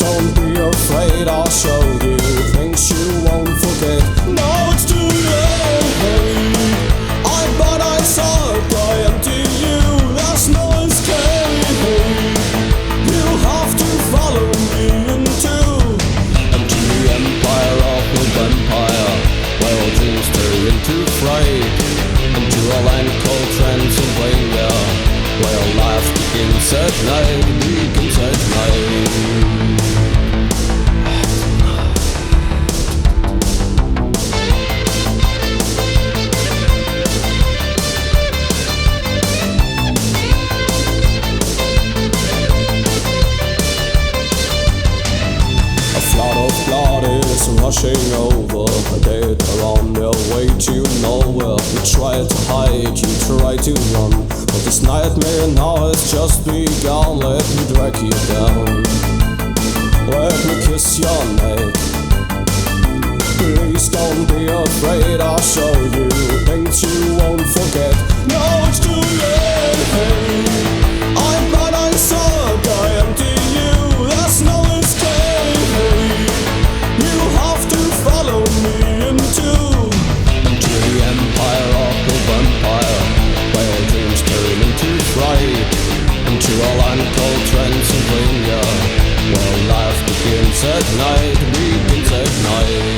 don't be afraid, I'll show you things you won't forget. Now it's too late. But I saw a guy empty you, there's no escape. You have to follow me into the empire of the vampire, where all dreams turn into fright. Into a land called Transylvania, where life begins at night, begins at night. Rushing over, the dead are on their way to nowhere. You try to hide, you try to run, but this nightmare now has just begun. Let me drag you down, let me kiss your neck. Please don't be afraid, I'll show you things you won't forget. Now it's too late. But I saw a guy empty you, there's no escape. You have to follow me into the empire of the vampire, where dreams turn into fright. Into a land called Transylvania, where life begins at night, begins at night.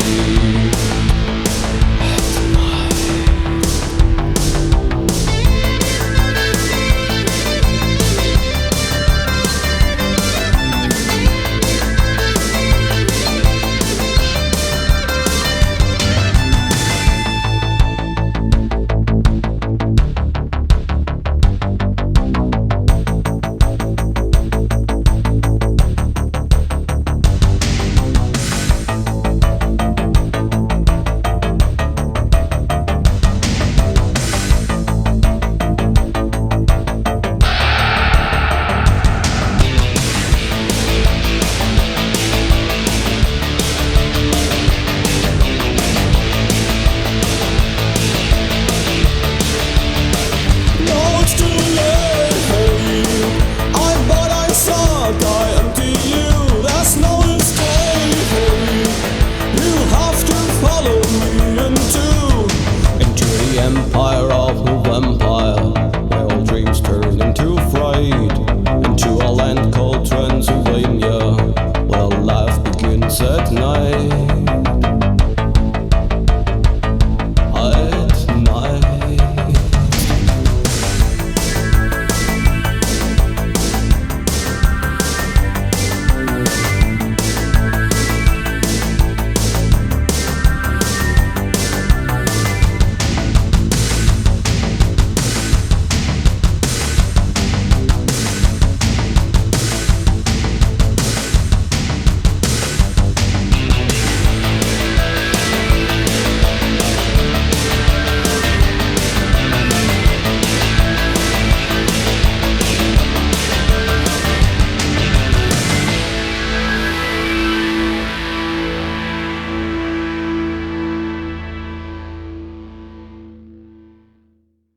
But I saw a guy